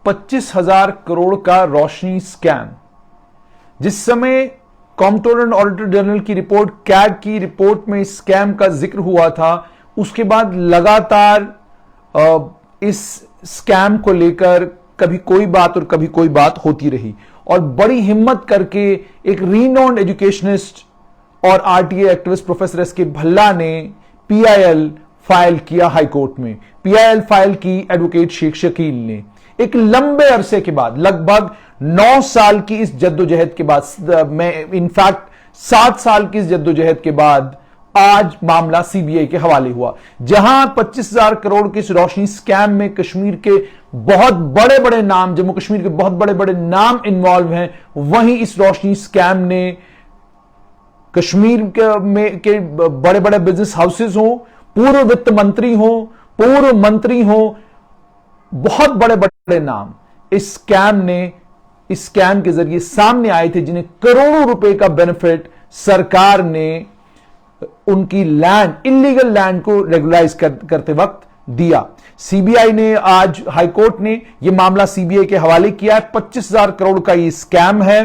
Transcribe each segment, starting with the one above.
25,000 करोड़ का रोशनी स्कैम। जिस समय कॉम्प्ट्रोलर एंड ऑडिटर जनरल की रिपोर्ट, कैग की रिपोर्ट में इस स्कैम का जिक्र हुआ था, उसके बाद लगातार इस स्कैम को लेकर कभी कोई बात और कभी कोई बात होती रही, और बड़ी हिम्मत करके एक रीनोन्ड एजुकेशनिस्ट और आरटीए एक्टिविस्ट प्रोफेसर एस के भल्ला ने पीआईएल फाइल किया हाई कोर्ट में। पीआईएल फाइल की एडवोकेट शेख शकील ने एक लंबे अरसे के बाद, लगभग 9 साल की इस जद्दोजहद के बाद, इनफैक्ट 7 साल की इस जद्दोजहद के बाद आज मामला सीबीआई के हवाले हुआ, जहां 25,000 करोड़ के इस रोशनी स्कैम में कश्मीर के बहुत बड़े बड़े नाम, जम्मू कश्मीर के बहुत बड़े बड़े नाम इन्वॉल्व हैं। वहीं इस रोशनी स्कैम ने कश्मीर के बड़े बड़े बिजनेस हाउसेस हो, पूर्व वित्त मंत्री हो, पूर्व मंत्री हो, बहुत बड़े बड़े नाम इस स्कैम के जरिए सामने आए थे, जिन्हें करोड़ों रुपए का बेनिफिट सरकार ने उनकी लैंड, इलीगल लैंड को रेगुलराइज करते वक्त दिया। सीबीआई ने आज, हाईकोर्ट ने यह मामला सीबीआई के हवाले किया है। 25,000 करोड़ का यह स्कैम है,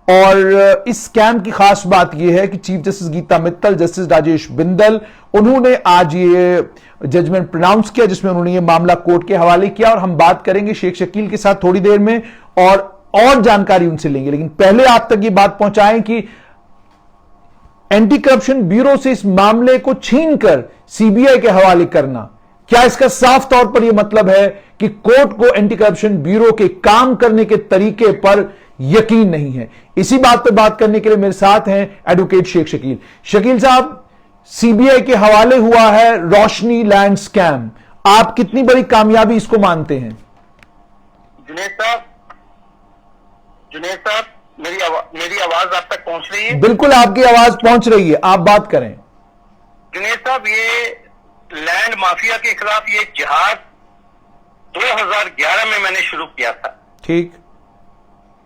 और इस स्कैम की खास बात यह है कि chief justice Geeta Mittal, justice Rajesh Bindal, उन्होंने आज ये जजमेंट प्रोनाउंस किया, जिसमें उन्होंने ये मामला कोर्ट के हवाले किया। और हम बात करेंगे शेख शकील के साथ थोड़ी देर में और जानकारी उनसे लेंगे, लेकिन पहले आप तक ये बात पहुंचाएं कि एंटी करप्शन ब्यूरो से इस मामले को छीनकर सीबीआई के हवाले करना, क्या इसका साफ तौर पर यह मतलब है कि कोर्ट को एंटी करप्शन ब्यूरो के काम करने के तरीके पर यकीन नहीं है? इसी बात पर बात करने के लिए मेरे साथ हैं एडवोकेट शेख शकील। शकील साहब, सीबीआई के हवाले हुआ है रोशनी लैंड स्कैम, आप कितनी बड़ी कामयाबी इसको मानते हैं? जुनेद साहब, मेरी आवाज आप तक पहुंच रही है? बिल्कुल, आपकी आवाज पहुंच रही है, आप बात करें। जुनेद साहब, ये लैंड माफिया के खिलाफ ये जिहाद 2011 में मैंने शुरू किया था। ठीक।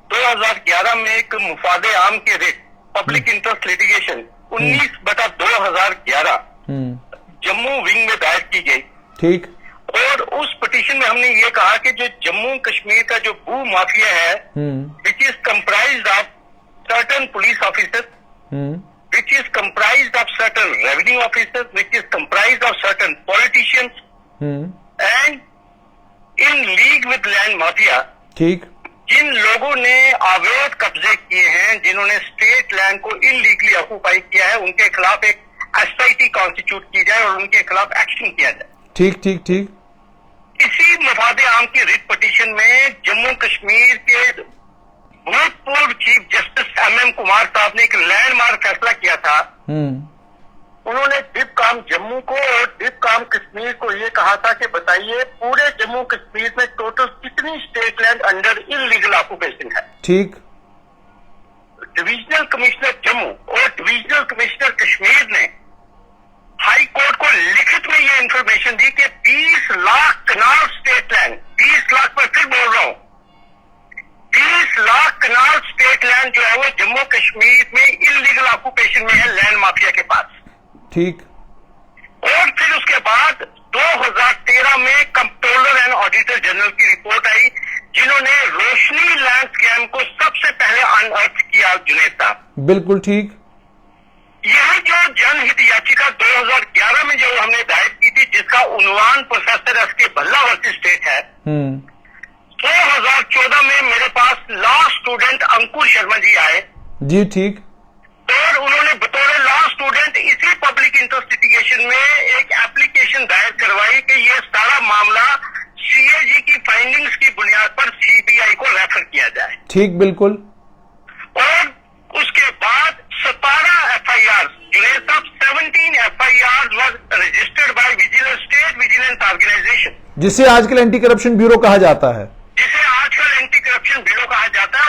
2011 में एक मुफादे आम के writ, public interest litigation 19/2011 Jammu wing में दायर की गई। ठीक। और उस पिटीशन में हमने ये कहा कि जो जम्मू कश्मीर का जो भू माफिया है, which is comprised of certain police officers, which is comprised of certain revenue officers, which is comprised of certain politicians, and in league with land mafia. ठीक। जिन लोगों ने अवैध कब्जे किए हैं, जिन्होंने स्टेट लैंड को इलीगली ऑक्यूपाई किया है, उनके खिलाफ एक एसआईटी कॉन्स्टिट्यूट की जाए और उनके खिलाफ एक्शन किया जाए। ठीक ठीक ठीक। इसी मफादे आम की रिट पिटीशन में जम्मू कश्मीर के भूतपूर्व चीफ जस्टिस एमएम कुमार साहब ने एक लैंडमार्क फैसला किया था। उन्होंने डिपकाम जम्मू को और डिपकाम कश्मीर को ये कहा था कि बताइए पूरे जम्मू कश्मीर में टोटल कितनी state land under illegal occupation है। ठीक। डिविजनल कमिश्नर जम्मू और डिविजनल कमिश्नर कश्मीर ने हाई कोर्ट को लिखित में ये इंफॉर्मेशन दी कि 20 लाख कनाल स्टेट लैंड, 20 लाख पर फिर बोल रहा हूं, 20 लाख कनाल स्टेट लैंड जो है वो जम्मू कश्मीर में इलीगल ऑक्यूपेशन में है लैंड माफिया के पास। ठीक। और फिर उसके बाद 2013 में कंट्रोलर एंड ऑडिटर जनरल की रिपोर्ट आई, जिन्होंने रोशनी लैंड स्कैम को सबसे पहले अनअर्थ किया। जुनेद साहब, बिल्कुल ठीक। यह जो जनहित याचिका 2011 में जो हमने दायर की थी, जिसका उन्वान प्रोफेसर एस के भल्ला वर्सेस स्टेट है, 2014 में मेरे पास लॉ स्टूडेंट अंकुर शर्मा जी आए। जी ठीक। और उन्होंने बतौर लॉ स्टूडेंट इसी पब्लिक इंटरेस्ट लिटिगेशन में एक एप्लीकेशन दायर करवाई कि यह सारा मामला सीएजी की फाइंडिंग्स की बुनियाद पर सीबीआई को रेफर किया जाए। ठीक, बिल्कुल। और उसके बाद 17 FIR, Juned sahab, 17 FIR was registered by vigilance, state vigilance organisation, जिसे आजकल एंटी करप्शन ब्यूरो कहा जाता है।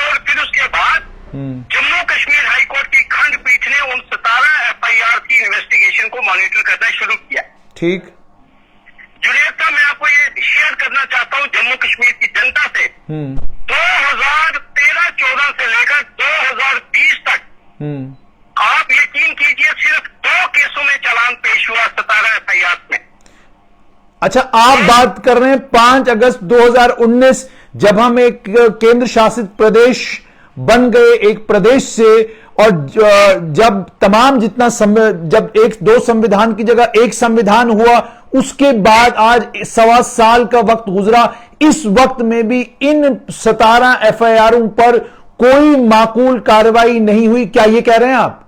और फिर उसके बाद जम्मू कश्मीर हाई कोर्ट की खंडपीठ ने उन 17 एफआईआर की इन्वेस्टिगेशन को मॉनिटर करना शुरू किया। ठीक। जुनेद साहब, मैं आपको ये शेयर करना चाहता हूँ जम्मू कश्मीर की जनता से। 2013-14 से लेकर 2020 तक आप यकीन कीजिए सिर्फ 2 केसों में चालान पेश हुआ 17 एफआईआर में। अच्छा, आप बात कर रहे हैं 5 अगस्त 2019, जब हम एक केंद्र शासित प्रदेश बन गए, एक प्रदेश से, और जब तमाम जितना जब एक दो संविधान की जगह एक संविधान हुआ, उसके बाद आज 1.25 साल का वक्त गुजरा। इस वक्त में भी इन 17 एफआईआरों पर कोई माकूल कार्रवाई नहीं हुई, क्या ये कह रहे हैं आप?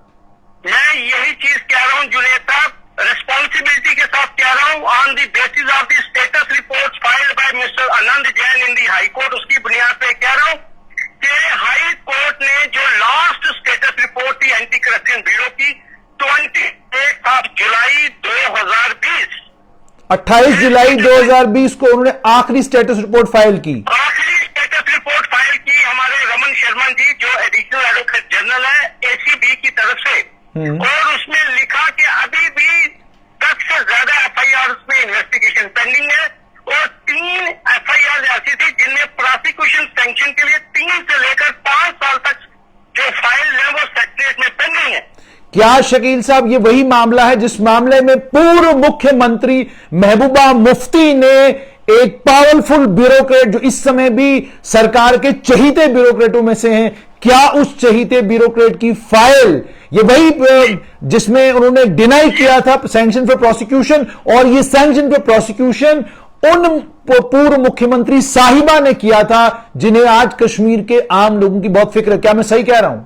मैं यही चीज कह रहा हूं जुनेद साहब, रिस्पॉन्सिबिलिटी के साथ कह रहा हूं, on the basis of the status report filed by mister Anand Jain in the high court, उसकी बुनियाद पे कह रहा हूं कि हाई कोर्ट ने जो लास्ट स्टेटस रिपोर्ट थी एंटी करप्शन ब्यूरो की 28 जुलाई 2020, 28 जुलाई 2020 को उन्होंने आखिरी स्टेटस रिपोर्ट फाइल की। आखिरी स्टेटस रिपोर्ट फाइल की हमारे रमन शर्मा जी, जो एडिशनल एडवोकेट जनरल है एसीबी की तरफ से, और उसमें लिखा कि अभी भी 10 से ज्यादा एफआईआर में इन्वेस्टिगेशन पेंडिंग है, और 3 एफआईआर ऐसी थी जिनमें प्रोसिक्यूशन सैंक्शन के लिए 3 से लेकर 5 साल तक जो फाइल है वो सेक्रेटरीट में पेंडिंग है। क्या शकील साहब ये वही मामला है जिस मामले में पूर्व मुख्यमंत्री महबूबा मुफ्ती ने एक पावरफुल ब्यूरोक्रेट, जो इस समय भी सरकार के चहीते ब्यूरोक्रेटों में से हैं, क्या उस चहीते ब्यूरोक्रेट की फाइल ये वही जिसमें उन्होंने डिनाई किया था सैंक्शन फॉर प्रोसिक्यूशन, और ये सैंक्शन फॉर प्रोसिक्यूशन उन पूर्व मुख्यमंत्री साहिबा ने किया था जिन्हें आज कश्मीर के आम लोगों की बहुत फिक्र है? क्या मैं सही कह रहा हूं?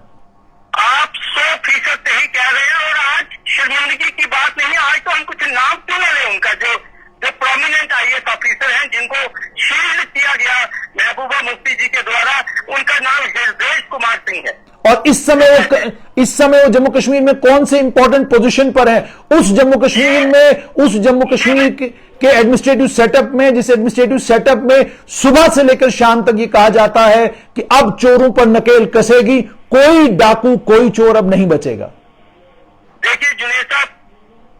आप 100% सही कह रहे हैं, और आज शर्मिंदगी की बात नहीं है। आज तो हम कुछ नाम क्यों ले रहे हैं उनका, जो प्रोमिनेंट आईएएस ऑफिसर हैं जिनको शील्ड किया गया महबूबा मुफ्ती जी के द्वारा, उनका नाम हृदय कुमार सिंह है। और इस समय वो जम्मू कश्मीर में कौन से इंपॉर्टेंट पोजीशन पर है? उस जम्मू कश्मीर के एडमिनिस्ट्रेटिव सेटअप में, जिस एडमिनिस्ट्रेटिव सेटअप में सुबह से लेकर शाम तक ये कहा जाता है कि अब चोरों पर नकेल कसेगी, कोई डाकू, कोई चोर अब नहीं बचेगा। देखिए जुनेद साहब,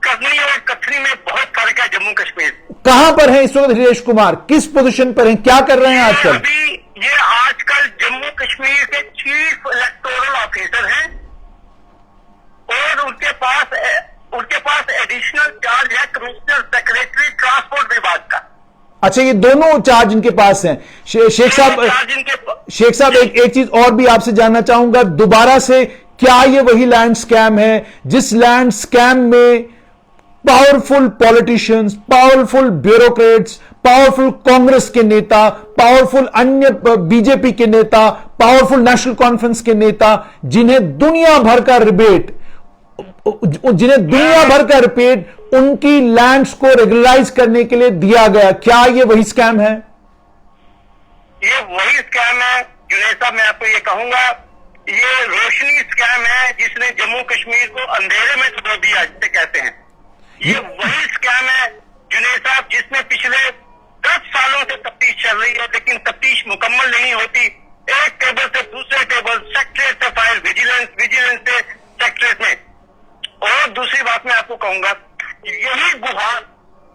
कथनी और कथनी में बहुत फर्क है। जम्मू कश्मीर कहां पर है इस वक्त हृदय कुमार, किस पोजीशन पर हैं, क्या कर रहे हैं आजकल? अभी ये आजकल जम्मू कश्मीर के चीफ इलेक्टोरल ऑफिसर हैं, और उनके पास एडिशनल चार्ज है कमिश्नर सेक्रेटरी ट्रांसपोर्ट विभाग का। अच्छा, ये दोनों चार्ज इनके पास हैं। शेख साहब एक चीज और भी आपसे जानना चाहूंगा दोबारा से, क्या ये वही लैंड स्कैम है जिस लैंड स्कैम में powerful politicians, powerful bureaucrats, powerful Congress के नेता, पावरफुल अन्य बीजेपी के नेता, पावरफुल नेशनल कॉन्फ्रेंस के नेता, जिन्हें दुनिया भर का रिबेट उनकी लैंड्स को रेगुलराइज करने के लिए दिया गया, क्या ये वही स्कैम है? ये वही स्कैम है जुनेद साहब, मैं आपको ये कहूंगा, ये रोशनी स्कैम है जिसने जम्मू कश्मीर को अंधेरे में डुबो दिया, जिसे कहते हैं। ये वही स्कैम है जुनेद साहब जिसमें पिछले 10 सालों से तफ्तीश चल रही है, लेकिन तफ्तीश मुकम्मल नहीं होती। एक टेबल से दूसरे टेबल, सेक्रेटरीट से फाइल, विजिलेंस से सेक्रेटरीट में। और दूसरी बात मैं आपको कहूंगा, यही गुहार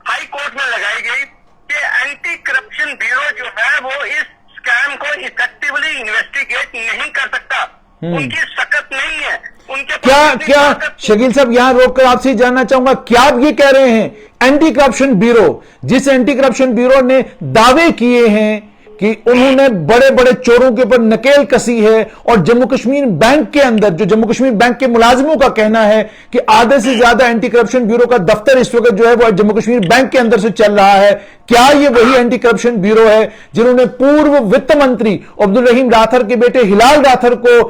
हाई कोर्ट में लगाई गई कि एंटी करप्शन ब्यूरो जो है वो इस स्कैम को इफेक्टिवली इन्वेस्टिगेट नहीं कर सकता, उनकी सकत नहीं है, उनके क्या शकील साहब यहां रोककर आपसे जानना चाहूंगा, क्या आप ये कह रहे हैं एंटी करप्शन ब्यूरो, जिस एंटी करप्शन ब्यूरो ने दावे किए हैं कि उन्होंने बड़े बड़े चोरों के ऊपर नकेल कसी है, और जम्मू कश्मीर बैंक के अंदर, जो जम्मू कश्मीर बैंक के मुलाजिमों का कहना है कि आधे से ज्यादा एंटी करप्शन ब्यूरो का दफ्तर इस वक्त जो है वो जम्मू कश्मीर बैंक के अंदर से चल रहा है, क्या ये वही एंटी करप्शन ब्यूरो है जिन्होंने पूर्व वित्त मंत्री अब्दुल रहीम राठौर के बेटे हिलाल राठौर को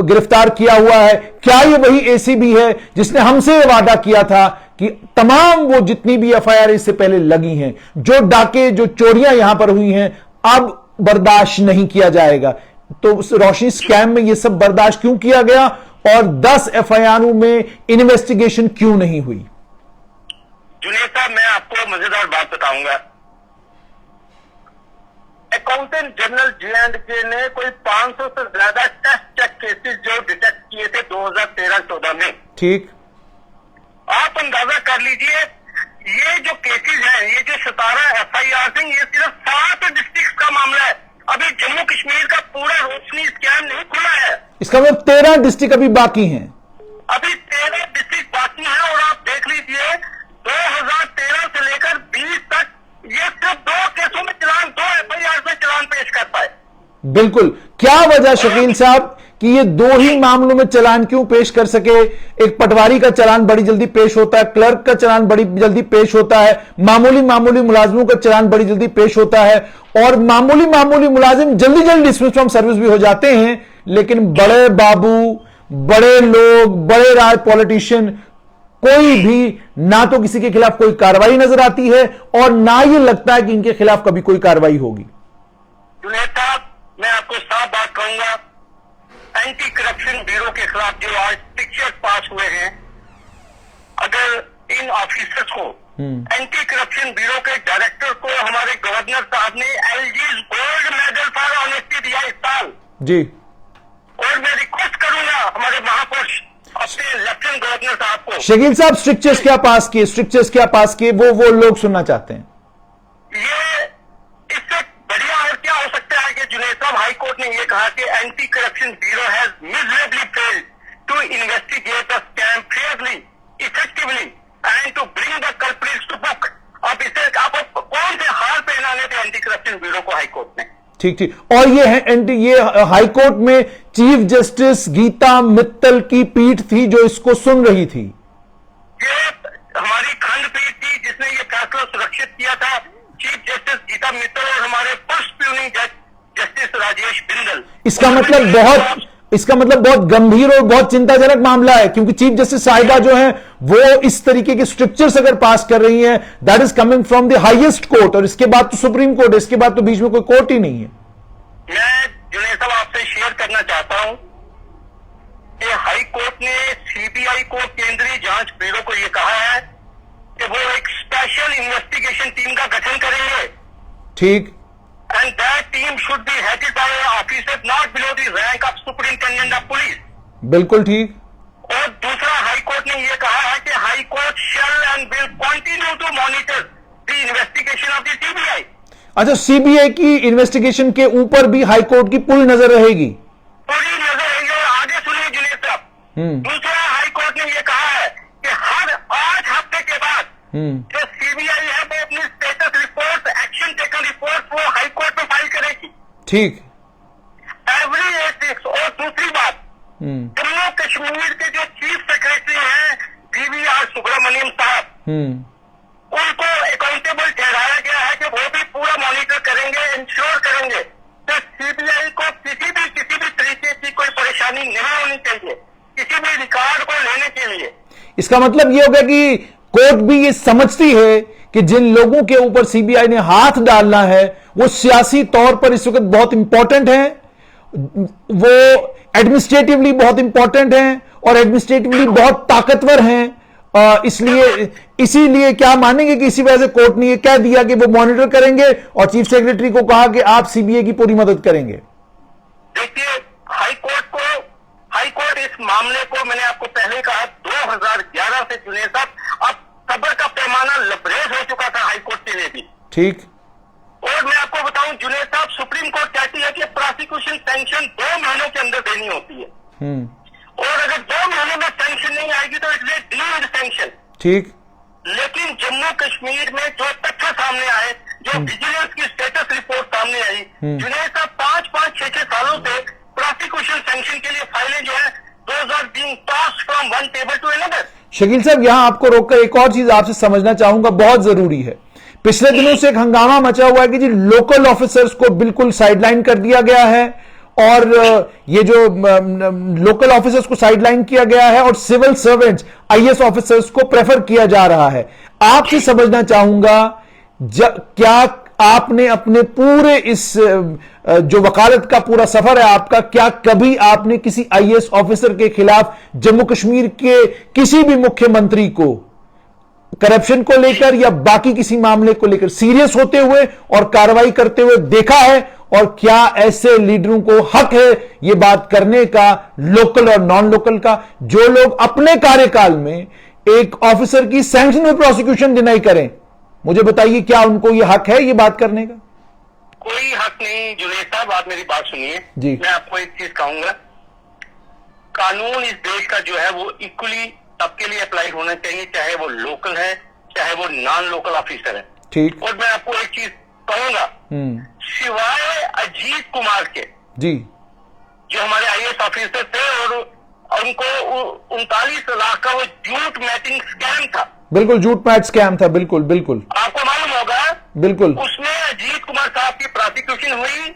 गिरफ्तार किया हुआ है? क्या ये वही एसीबी है जिसने हमसे वादा किया था कि तमाम वो जितनी भी एफआईआर इससे पहले लगी हैं, जो डाके, जो चोरियां यहां पर हुई हैं, अब बर्दाश्त नहीं किया जाएगा? तो रोशनी स्कैम में यह सब बर्दाश्त क्यों किया गया, और 10 एफआईआरों में इन्वेस्टिगेशन क्यों नहीं हुई? जुनेद साहब, मैं आपको मजेदार बात बताऊंगा। अकाउंटेंट जनरल J&K ने कोई 500 से ज्यादा टेस्ट चेक केसेस जो डिटेक्ट किए थे 2013-14 में। ठीक, आप अंदाजा कर लीजिए, ये जो केसेस हैं, ये जो 17 एफआईआर हैं, ये सिर्फ 7 डिस्ट्रिक्ट का मामला है। अभी जम्मू कश्मीर का पूरा रोशनी स्कैम नहीं खुला है। इसका मतलब 13 डिस्ट्रिक्ट अभी बाकी हैं। अभी 13 डिस्ट्रिक्ट बाकी हैं, और आप देख लीजिए 2013 से लेकर 20 तक बिल्कुल। क्या वजह शकील साहब कि ये दो ही मामलों में चालान क्यों पेश कर सके? एक पटवारी का चालान बड़ी जल्दी पेश होता है, क्लर्क का चालान बड़ी जल्दी पेश होता है, मामूली मामूली मुलाजिमों का चालान बड़ी जल्दी पेश होता है, और मामूली मामूली मुलाजिम जल्दी जल्दी डिसमिस फ्रॉम सर्विस भी हो जाते हैं। लेकिन बड़े बाबू, बड़े लोग, बड़े राज पॉलिटिशियन, कोई भी ना तो किसी के खिलाफ कोई कार्रवाई नजर आती है और ना ये लगता है कि इनके खिलाफ कभी कोई कार्रवाई होगी। जुनैद साहब, मैं आपको साफ बात कहूंगा, एंटी करप्शन ब्यूरो के खिलाफ जो आज पिक्चर पास हुए हैं, अगर इन ऑफिसर्स को, एंटी करप्शन ब्यूरो के डायरेक्टर को हमारे गवर्नर साहब ने एलजीज गोल्ड मेडल फॉर ऑनेस्टी दिया इस साल जी, और मैं रिक्वेस्ट करूंगा हमारे महापुरुष अपने लेफ्टिनेंट गवर्नर साहब को। शकील साहब स्ट्रिक्चर्स क्या पास किए? स्ट्रिक्चर्स क्या पास किए? वो लोग सुनना चाहते हैं। ये इससे बढ़िया और क्या हो सकता है कि जुनैद साहब, हाई कोर्ट ने यह कहा कि anti corruption bureau has miserably failed to investigate the scam fairly, effectively and to bring the culprits to book. अब इसे आपको कौन से हाल पहनाने थे एंटी करप्शन ब्यूरो को हाई कोर्ट ने? ठीक ठीक। और ये हाई कोर्ट में चीफ जस्टिस गीता मित्तल की पीठ थी जो इसको सुन रही थी। ये हमारी खंडपीठ थी जिसने ये फैसला सुरक्षित किया था, चीफ जस्टिस गीता मित्तल और हमारे फर्स्ट प्यूनिंग जज जस्टिस राजेश बिंदल। इसका मतलब बहुत गंभीर और बहुत चिंताजनक मामला है, क्योंकि चीफ जस्टिस साहिबा जो है वो इस तरीके के स्ट्रिक्चर्स अगर पास कर रही हैं, that is coming from the highest court, और इसके बाद तो सुप्रीम कोर्ट है, इसके बाद तो बीच में कोई कोर्ट ही नहीं है। मैं जुनैद साहब आपसे शेयर करना चाहता हूं कि हाई कोर्ट ने सीबीआई को, केंद्रीय जांच ब्यूरो को यह कहा है कि वो एक स्पेशल इन्वेस्टिगेशन टीम का गठन करेंगे। ठीक। And that team should be headed by an officer not below the rank of superintendent of police. बिल्कुल ठीक। और दूसरा, हाई कोर्ट ने यह कहा है कि high court shall and will continue to monitor the investigation of the CBI. अच्छा, सीबीआई की इन्वेस्टिगेशन के ऊपर भी हाई कोर्ट की पूरी नजर रहेगी? पूरी नजर रहेगी। और आगे सुनिए जुनैद साहब, दूसरा, हाई कोर्ट ने यह कहा है कि हर 8 हफ्ते के बाद जो सीबीआई है वो अपनी status report, action taken report वो हाई कोर्ट में फाइल करेगी। ठीक। Every 8 weeks. और दूसरी बात, जम्मू कश्मीर के जो चीफ सेक्रेटरी हैं बीवीआर सुब्रमण्यम साहब, उनको अकाउंटेबल ठहराया गया है कि वो भी पूरा मॉनिटर करेंगे, इंश्योर करेंगे कि सीबीआई को किसी भी तरीके की कोई परेशानी नहीं होनी चाहिए किसी भी रिकॉर्ड को लेने के लिए। इसका मतलब यह होगा कि कोर्ट भी ये समझती है कि जिन लोगों के ऊपर सीबीआई ने हाथ डालना है वो सियासी तौर पर इस वक्त बहुत इंपॉर्टेंट हैं, वो एडमिनिस्ट्रेटिवली बहुत इंपॉर्टेंट हैं और एडमिनिस्ट्रेटिवली बहुत ताकतवर हैं। इसीलिए क्या मानेंगे कि इसी वजह से कोर्ट ने यह कह दिया कि वो मॉनिटर करेंगे और चीफ सेक्रेटरी को कहा कि आप सीबीआई की पूरी मदद करेंगे। देखिए, हाई कोर्ट इस मामले को, मैंने आपको पहले कहा, 2011 से जुनैद साहब, अब सब्र का पैमाना लबरेज हो चुका था हाई कोर्ट के लिए भी। ठीक। और मैं आपको बताऊं जुनैद साहब, सुप्रीम कोर्ट कहती है कि प्रोसिक्यूशन सैंक्शन 2 महीनों के अंदर देनी होती है, और अगर 2 महीने में सैंक्शन नहीं आएगी तो इट्स ए डीम्ड सैंक्शन। ठीक। लेकिन जम्मू कश्मीर में जो तथ्य सामने आए, जो विजिलेंस की स्टेटस रिपोर्ट सामने आई, जुनैद साहब 5-5, 6-6 सालों से प्रोसिक्यूशन सैंक्शन के लिए फाइलें जो है those are being tossed from one table to another। Shakeel साहब, यहां आपको रोककर एक और चीज आपसे समझना चाहूंगा, बहुत जरूरी है। पिछले दिनों से एक हंगामा मचा हुआ है कि जी लोकल ऑफिसर्स को बिल्कुल साइडलाइन कर दिया गया है, और ये जो लोकल ऑफिसर्स को साइडलाइन किया गया है और सिविल सर्वेंट्स, आईएएस ऑफिसर्स को प्रेफर किया जा रहा है। आपसे समझना चाहूंगा, क्या आपने अपने पूरे इस जो वकालत का पूरा सफर है आपका, क्या कभी आपने किसी आईएएस ऑफिसर के खिलाफ जम्मू कश्मीर के किसी भी मुख्यमंत्री को करप्शन को लेकर या बाकी किसी मामले को लेकर सीरियस होते हुए और कार्रवाई करते हुए देखा है? और क्या ऐसे लीडरों को हक है यह बात करने का, लोकल और नॉन लोकल का, जो लोग अपने कार्यकाल में एक ऑफिसर की सैंक्शन में प्रोसिक्यूशन डिनाई करें? मुझे बताइए, क्या उनको यह हक है ये बात करने का? कोई हक नहीं जुनैद साहब, आप मेरी बात सुनिए जी। मैं आपको एक चीज कहूंगा, कानून इस देश का जो है वो इक्वली सबके लिए अप्लाई होना चाहिए, चाहे वो लोकल है चाहे वो नॉन लोकल ऑफिसर है। ठीक। और मैं आपको एक चीज कहूंगा, सिवाय अजीत अजीत कुमार के, जी, जो हमारे आईएएस ऑफिसर थे, और उनको 39 लाख का वो झूठ मैचिंग स्कैम था। बिल्कुल झूठ मैच स्कैम था, बिल्कुल बिल्कुल आपको मालूम होगा, बिल्कुल। उसमें अजीत कुमार साहब की प्रोसिक्यूशन हुई,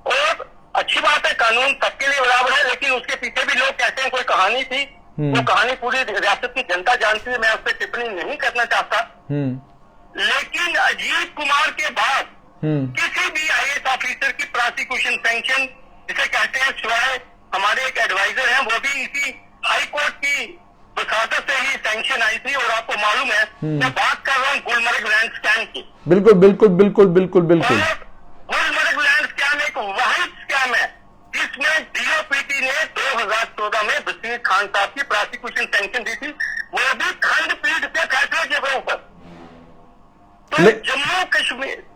और अच्छी बात है, कानून सबके लिए बराबर है, लेकिन उसके पीछे भी लोग कहते हैं कोई कहानी थी। वो कहानी पूरी रियासत की जनता जानती है, मैं उस पर टिप्पणी नहीं करना चाहता। लेकिन अजीत कुमार के बाद किसी भी आईएएस ऑफिसर की प्रोसिक्यूशन सैंक्शन जिसे कहते हैं, सिवाय हमारे एक एडवाइजर हैं, वो भी इसी हाई कोर्ट की वसातत से ही सैंक्शन आई थी। और आपको मालूम है, मैं बात कर रहा हूँ गुलमर्ग लैंड स्कैम की। बिल्कुल बिल्कुल बिल्कुल बिल्कुल बिल्कुल। गुलमर्ग लैंड स्कैम एक वाहिद स्कैम है जिसमें डीओपीटी ने 2014 में बशीर खान साहब की प्रोसिक्यूशन सैंक्शन दी थी, वो भी खंडपीठ के फैसले के ऊपर। तो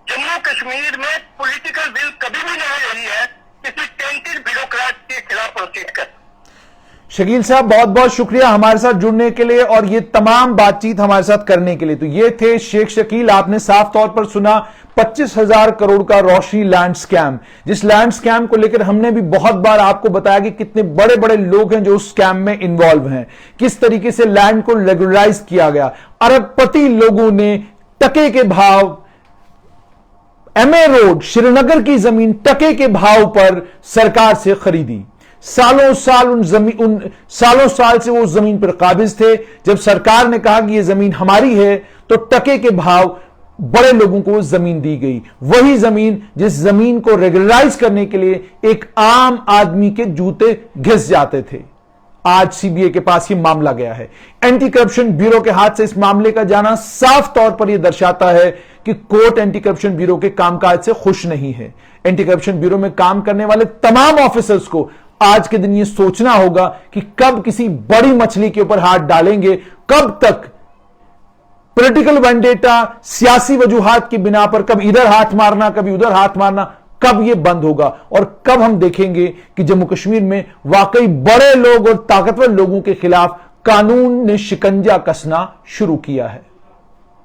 जम्मू कश्मीर में पॉलिटिकल विल कभी भी नहीं रही है किसी टेंटेड ब्यूरोक्रेट के खिलाफ प्रोसीड कर। शकील साहब, बहुत बहुत शुक्रिया हमारे साथ जुड़ने के लिए और ये तमाम बातचीत हमारे साथ करने के लिए। तो ये थे शेख शकील। आपने साफ तौर पर सुना 25,000 करोड़ का रोशनी लैंड स्कैम, जिस लैंड स्कैम को लेकर हमने भी बहुत बार आपको बताया कि कितने बड़े बड़े लोग हैं जो उस स्कैम में इन्वॉल्व हैं, किस तरीके से लैंड को रेगुलराइज किया गया। अरबपति लोगों ने टके के भाव, एमए रोड श्रीनगर की जमीन टके के भाव पर सरकार से खरीदी। सालों साल से वो जमीन पर काबिज थे। जब सरकार ने कहा कि ये जमीन हमारी है तो टके के भाव बड़े लोगों को जमीन दी गई। वही जमीन जिस जमीन को रेगुलराइज करने के लिए एक आम आदमी के जूते घिस जाते थे। आज सीबीआई के पास ये मामला गया है। एंटी करप्शन ब्यूरो के हाथ से इस मामले का जाना साफ तौर पर यह दर्शाता है कि कोर्ट एंटी करप्शन ब्यूरो के कामकाज से खुश नहीं है। एंटी करप्शन ब्यूरो में काम करने वाले तमाम ऑफिसर्स को आज के दिन यह सोचना होगा कि कब किसी बड़ी मछली के ऊपर हाथ डालेंगे, कब तक पॉलिटिकल वेंडेटा, सियासी वजूहात की बिना पर कब इधर हाथ मारना कभी उधर हाथ मारना, कब यह बंद होगा और कब हम देखेंगे कि जम्मू कश्मीर में वाकई बड़े लोग और ताकतवर लोगों के खिलाफ कानून ने शिकंजा कसना शुरू किया है।